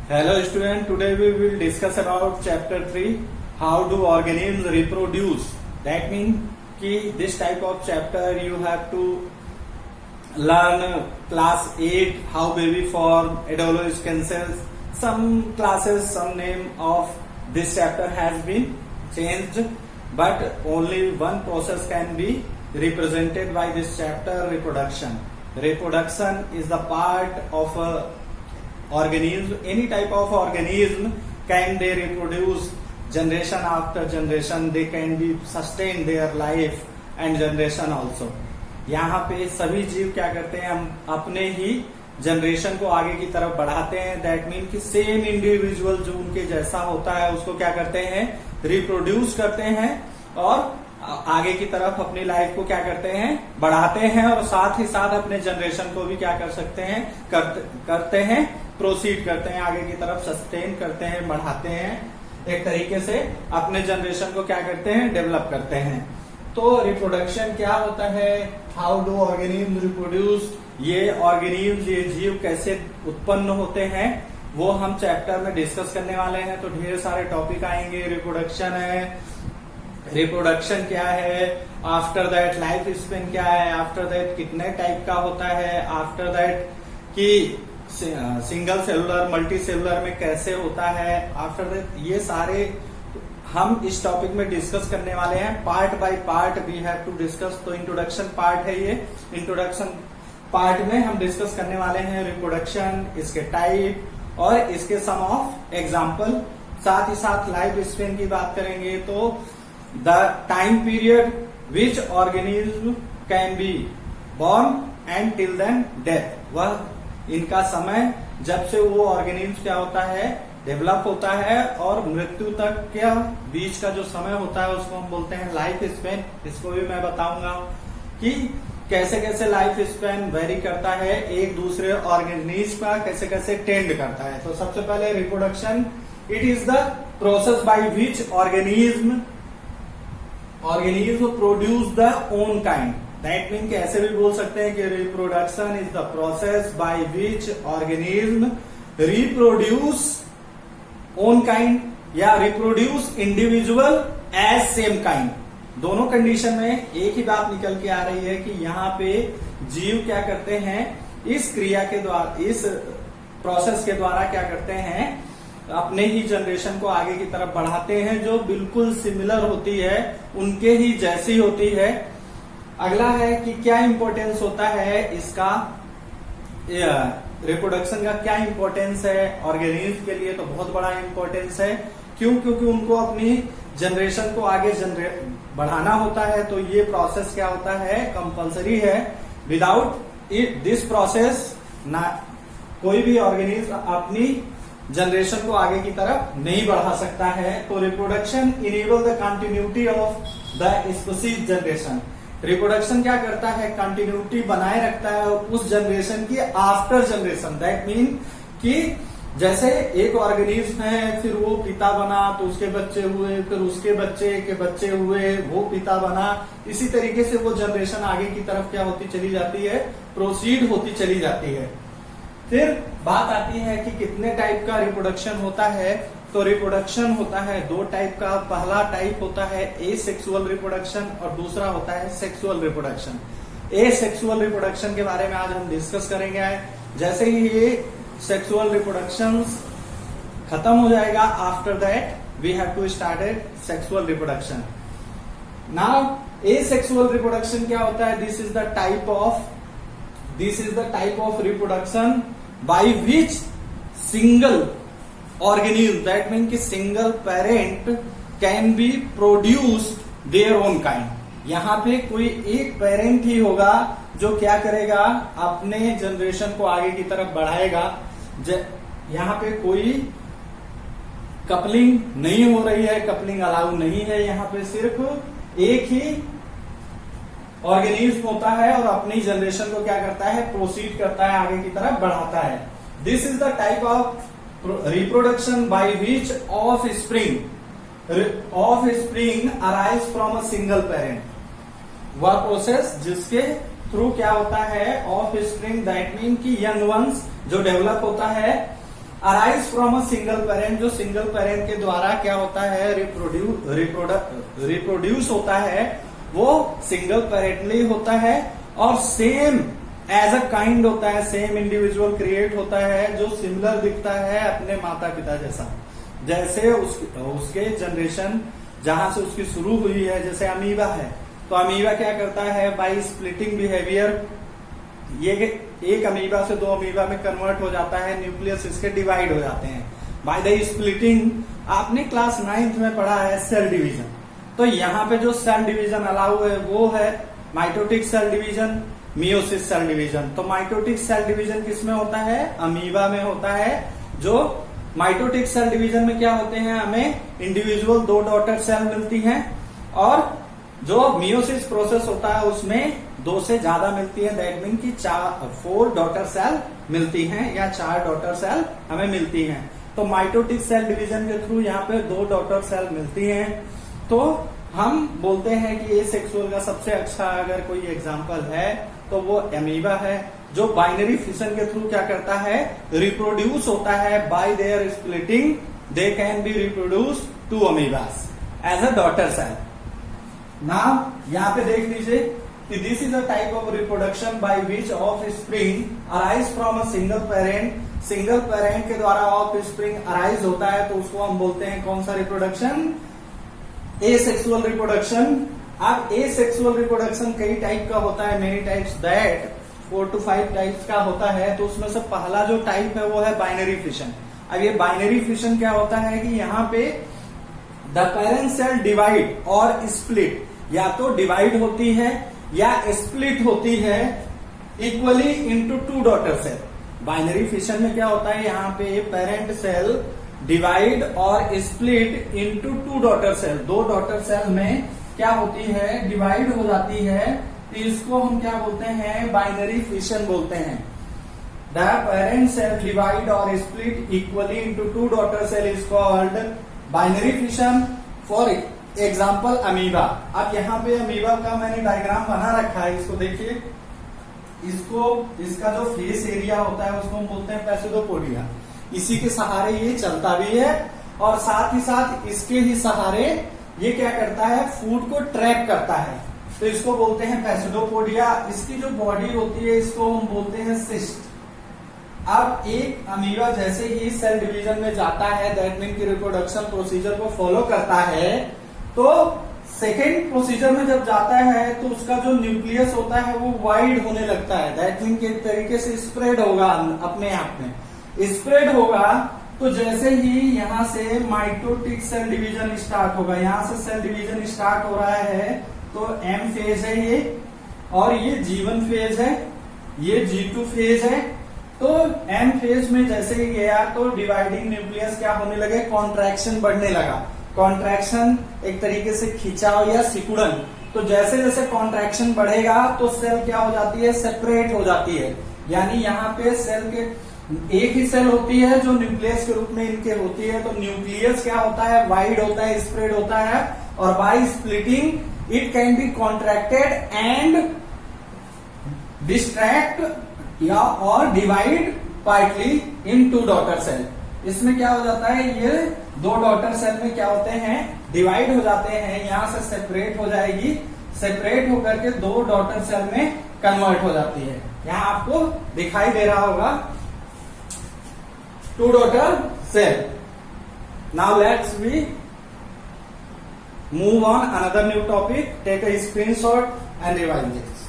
Hello student, today we will discuss about chapter 3, how do organisms reproduce. That means कि this type of chapter you have to learn class 8, how baby form, adolescence. Some classes, some name of this chapter has been changed, but only one process can be represented by this chapter, reproduction. Reproduction is the part of a organism. Any type of organism can they reproduce generation after generation. They can be sustain their life and generation also. यहाँ पे सभी जीव क्या करते हैं, हम अपने ही generation को आगे की तरफ बढ़ाते हैं. दैट मीन कि सेम इंडिविजुअल जो उनके जैसा होता है उसको क्या करते हैं, रिप्रोड्यूस करते हैं और आगे की तरफ अपनी लाइफ को क्या करते हैं, बढ़ाते हैं और साथ ही साथ अपने जनरेशन को भी क्या कर सकते हैं, करते हैं, प्रोसीड करते हैं, आगे की तरफ सस्टेन करते हैं, बढ़ाते हैं. एक तरीके से अपने जनरेशन को क्या करते हैं, डेवलप करते हैं. तो रिप्रोडक्शन क्या होता है, हाउ डू ऑर्गेनिज्म रिप्रोड्यूस, ये ऑर्गेनिज्म, ये जीव कैसे उत्पन्न होते हैं, वो हम चैप्टर में डिस्कस करने वाले हैं. तो ढेर सारे टॉपिक आएंगे. रिप्रोडक्शन है, रिप्रोडक्शन क्या है, आफ्टर दैट लाइफ स्पेन क्या है, आफ्टर दैट कितने टाइप का होता है, आफ्टर दैट कि सिंगल सेलुलर मल्टी सेलुलर में कैसे होता है, आफ्टर दैट ये सारे हम इस टॉपिक में डिस्कस करने वाले हैं. Part by part we have to discuss. तो इंट्रोडक्शन पार्ट है ये. इंट्रोडक्शन पार्ट में हम डिस्कस करने वाले हैं रिप्रोडक्शन, इसके टाइप और इसके सम ऑफ एग्जाम्पल. साथ ही साथ लाइफ स्पेन की बात करेंगे. तो the time period which organism can be born and till then death, वह इनका समय जब से वो ऑर्गेनिज्म क्या होता है, डेवलप होता है और मृत्यु तक के बीच का जो समय होता है उसको हम बोलते हैं लाइफ स्पेन. इसको भी मैं बताऊंगा कि कैसे कैसे लाइफ स्पेन वेरी करता है, एक दूसरे ऑर्गेनिज्म का कैसे कैसे टेंड करता है. तो सबसे पहले reproduction, it is the process by which organism produce the own kind. That mean कि ऐसे भी बोल सकते हैं कि reproduction is the process by which organism reproduce own kind या reproduce individual as same kind. दोनों कंडीशन में एक ही बात निकल के आ रही है कि यहाँ पे जीव क्या करते हैं, इस क्रिया के द्वारा, इस प्रोसेस के द्वारा क्या करते हैं, अपने ही जनरेशन को आगे की तरफ बढ़ाते हैं जो बिल्कुल सिमिलर होती है, उनके ही जैसी होती है. अगला है कि क्या इंपॉर्टेंस होता है इसका, रिप्रोडक्शन का क्या इंपॉर्टेंस है ऑर्गेनिज्म के लिए. तो बहुत बड़ा इंपॉर्टेंस है. क्यों? क्योंकि उनको अपनी जनरेशन को आगे बढ़ाना होता है. तो ये प्रोसेस क्या होता है, कंपलसरी है. विदाउट दिस प्रोसेस ना कोई भी ऑर्गेनिज्म अपनी जनरेशन को आगे की तरफ नहीं बढ़ा सकता है. तो reproduction enable the continuity of the species generation. Reproduction क्या करता है, कंटिन्यूटी बनाए रखता है उस जनरेशन की आफ्टर जनरेशन. दैट मीन कि जैसे एक ऑर्गेनिज्म है, फिर वो पिता बना तो उसके बच्चे हुए, फिर उसके बच्चे के बच्चे हुए, वो पिता बना. इसी तरीके से वो जनरेशन आगे की तरफ क्या होती चली जाती है, प्रोसीड होती चली जाती है. फिर बात आती है कि कितने टाइप का रिप्रोडक्शन होता है. तो रिप्रोडक्शन होता है दो टाइप का. पहला टाइप होता है एसेक्सुअल रिप्रोडक्शन और दूसरा होता है सेक्सुअल रिप्रोडक्शन. एसेक्सुअल रिप्रोडक्शन के बारे में आज हम डिस्कस करेंगे. जैसे ही ये सेक्सुअल रिप्रोडक्शन खत्म हो जाएगा, after that we have to start sexual reproduction. Now asexual reproduction क्या होता है, this is the type of reproduction by which single organism, that mean कि single parent can be produced their own kind. यहाँ पे कोई एक parent ही होगा जो क्या करेगा, अपने जनरेशन को आगे की तरफ बढ़ाएगा. यहाँ पे कोई कपलिंग नहीं हो रही है, कपलिंग अलाउ नहीं है. यहाँ पे सिर्फ एक ही ऑर्गेनिज्म होता है और अपनी जनरेशन को क्या करता है, प्रोसीड करता है, आगे की तरफ बढ़ाता है. This is the type of reproduction by which offspring arise from a single parent. वह प्रोसेस जिसके थ्रू क्या होता है, ऑफ स्प्रिंग, दैट मीन कि यंग वंस जो डेवलप होता है arise from a single parent, जो सिंगल पेरेंट के द्वारा क्या होता है, रिप्रोड्यूस होता है, वो सिंगल पेरेंटली होता है और सेम एज अ काइंड होता है, सेम इंडिविजुअल क्रिएट होता है जो सिमिलर दिखता है अपने माता पिता जैसा। जैसे उसके जनरेशन जहां से उसकी शुरू हुई है, जैसे अमीबा है, तो अमीबा क्या करता है, बाय स्प्लिटिंग बिहेवियर, ये एक अमीबा से 2 अमीबा में कन्वर्ट हो जाता है, न्यूक्लियस इसके डिवाइड हो जाते हैं बाय द स्प्लिटिंग। आपने क्लास 9th में पढ़ा है सेल डिवीजन, तो यहाँ पे जो सेल डिवीजन अलाउ है वो है mitotic cell division, meiosis cell division. तो माइटोटिक सेल डिवीजन किसमें होता है, अमीबा में होता है। जो माइटोटिक सेल डिवीजन में क्या होते हैं, हमें इंडिविजुअल 2 डॉटर सेल मिलती हैं, और जो मियोसिस प्रोसेस होता है उसमें 2 से ज्यादा मिलती है, दैट मीन की 4 डॉटर सेल मिलती हैं या 4 डॉटर सेल हमें मिलती हैं। तो माइटोटिक सेल डिवीजन के थ्रू यहाँ पे 2 डॉटर सेल मिलती हैं। तो हम बोलते हैं कि एसेक्सुअल का सबसे अच्छा अगर कोई एग्जाम्पल है तो वो अमीबा है, जो बाइनरी फिशन के थ्रू क्या करता है, रिप्रोड्यूस होता है by their splitting, they can be reproduce 2 amoebas as a daughter cell. Now यहाँ पे देख लीजिए कि this is a type of reproduction by which offspring arise from a single parent. Single parent के द्वारा of spring arise होता है तो उसको हम बोलते हैं कौन सा रिप्रोडक्शन, एसेक्सुअल रिप्रोडक्शन। अब एसेक्सुअल रिप्रोडक्शन कई टाइप का होता है, many types, that 4 to 5 types का होता है। तो उसमें से पहला जो टाइप है वो है बाइनरी फिशन। अब ये बाइनरी फिशन क्या होता है कि यहाँ पे द पेरेंट सेल डिवाइड और स्प्लिट, या तो डिवाइड होती है या स्प्लिट होती है equally into 2 daughter cell. Binary fission में क्या होता है, यहाँ पे पेरेंट सेल डिवाइड और split into 2 daughter cell, 2 daughter cell में क्या होती है, डिवाइड हो जाती है। तो इसको हम क्या बोलते हैं, बाइनरी फिशन बोलते हैं। द पेरेंट सेल डिवाइड और split equally into 2 daughter cell is called binary fission. For example amoeba. अब यहाँ पे अमीबा का मैंने डायग्राम बना रखा है, इसको देखिए। इसका जो फेस एरिया होता है उसको हम बोलते हैं पैसिडोपोडिया। इसी के सहारे ये चलता भी है और साथ ही साथ इसके ही सहारे ये क्या करता है, फूड को ट्रैप करता है, तो इसको बोलते हैं पैसिडोपोडिया। इसकी जो बॉडी होती है इसको हम बोलते हैं सिस्ट। अब एक अमीबा जैसे ही सेल डिवीजन में जाता है, दैट मीन की रिप्रोडक्शन प्रोसीजर को फॉलो करता है, तो सेकेंड प्रोसीजर में जब जाता है तो उसका जो न्यूक्लियस होता है वो वाइड होने लगता है, दैट मीन के तरीके से स्प्रेड होगा, अपने आप में स्प्रेड होगा। तो जैसे ही यहाँ से माइटोटिक सेल डिवीजन स्टार्ट होगा, यहाँ से सेल डिवीजन स्टार्ट हो रहा है, तो M फेज है ये, और ये G1 फेज है, ये G2 फेज है। तो M फेज में जैसे ही गया तो डिवाइडिंग न्यूक्लियस क्या होने लगे, कॉन्ट्रैक्शन बढ़ने लगा। कॉन्ट्रैक्शन एक तरीके से खिंचाव या सिकुड़न। तो जैसे जैसे कॉन्ट्रैक्शन बढ़ेगा तो सेल क्या हो जाती है, सेपरेट हो जाती है। यानी यहाँ पे सेल के एक ही सेल होती है जो न्यूक्लियस के रूप में इनके होती है। तो न्यूक्लियस क्या होता है, वाइड होता है, स्प्रेड होता है, और by splitting it can be contracted and distract या और divide partly in 2 daughter cell. इसमें क्या हो जाता है, ये 2 डॉटर सेल में क्या होते हैं, डिवाइड हो जाते हैं, यहां से सेपरेट हो जाएगी, सेपरेट होकर के 2 डॉटर सेल में कन्वर्ट हो जाती है। यहां आपको दिखाई दे रहा होगा 2 daughter cell. Now let's we move on another new topic. Take a screenshot and revise this.